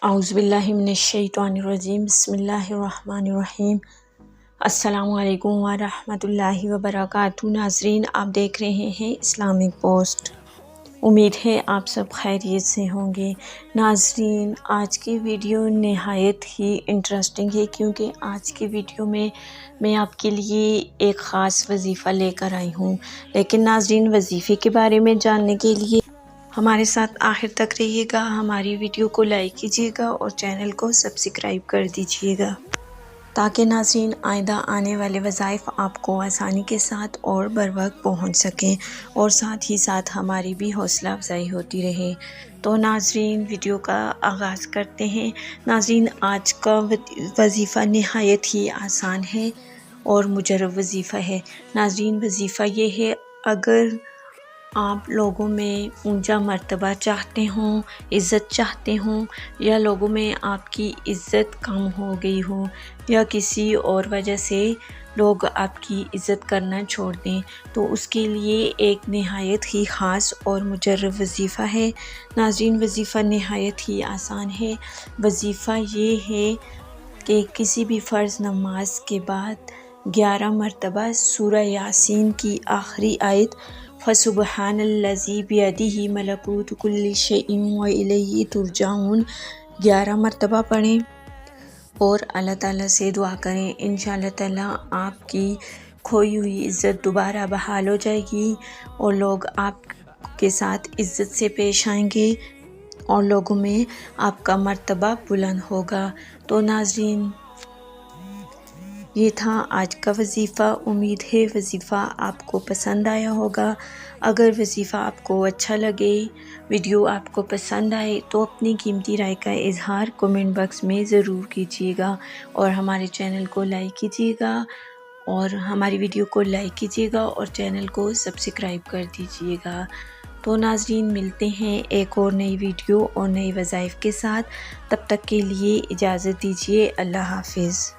اعوذ باللہ من الشیطان الرجیم، بسم اللہ الرحمن الرحیم۔ السلام علیکم ورحمۃ اللہ وبرکاتہ۔ ناظرین، آپ دیکھ رہے ہیں اسلامک پوسٹ۔ امید ہے آپ سب خیریت سے ہوں گے۔ ناظرین، آج کی ویڈیو نہایت ہی انٹرسٹنگ ہے، کیونکہ آج کی ویڈیو میں آپ کے لیے ایک خاص وظیفہ لے کر آئی ہوں۔ لیکن ناظرین، وظیفے کے بارے میں جاننے کے لیے ہمارے ساتھ آخر تک رہیے گا، ہماری ویڈیو کو لائک کیجیے گا اور چینل کو سبسکرائب کر دیجیے گا، تاکہ ناظرین آئندہ آنے والے وظائف آپ کو آسانی کے ساتھ اور بر وقت پہنچ سکیں، اور ساتھ ہی ساتھ ہماری بھی حوصلہ افزائی ہوتی رہے۔ تو ناظرین، ویڈیو کا آغاز کرتے ہیں۔ ناظرین، آج کا وظیفہ نہایت ہی آسان ہے اور مجرب وظیفہ ہے۔ ناظرین، وظیفہ یہ ہے، اگر آپ لوگوں میں اونچا مرتبہ چاہتے ہوں، عزت چاہتے ہوں، یا لوگوں میں آپ کی عزت کم ہو گئی ہو، یا کسی اور وجہ سے لوگ آپ کی عزت کرنا چھوڑ دیں، تو اس کے لیے ایک نہایت ہی خاص اور مجرب وظیفہ ہے۔ ناظرین، وظیفہ نہایت ہی آسان ہے۔ وظیفہ یہ ہے کہ کسی بھی فرض نماز کے بعد 11 مرتبہ سورہ یاسین کی آخری آیت فَسُبْحَانَ الَّذِی بِیَدِہِ مَلَکُوتُ کُلِّ شَیْءٍ وَإِلَیْہِ تُرْجَعُونَ 11 مرتبہ پڑھیں اور اللہ تعالیٰ سے دعا کریں۔ انشاءاللہ تعالیٰ آپ کی کھوئی ہوئی عزت دوبارہ بحال ہو جائے گی، اور لوگ آپ کے ساتھ عزت سے پیش آئیں گے، اور لوگوں میں آپ کا مرتبہ بلند ہوگا۔ تو ناظرین، یہ تھا آج کا وظیفہ۔ امید ہے وظیفہ آپ کو پسند آیا ہوگا۔ اگر وظیفہ آپ کو اچھا لگے، ویڈیو آپ کو پسند آئے، تو اپنی قیمتی رائے کا اظہار کمنٹ باکس میں ضرور کیجیے گا، اور ہمارے چینل کو لائک کیجیے گا، اور ہماری ویڈیو کو لائک کیجیے گا، اور چینل کو سبسکرائب کر دیجیے گا۔ تو ناظرین، ملتے ہیں ایک اور نئی ویڈیو اور نئی وظائف کے ساتھ۔ تب تک کے لیے اجازت دیجیے۔ اللہ حافظ۔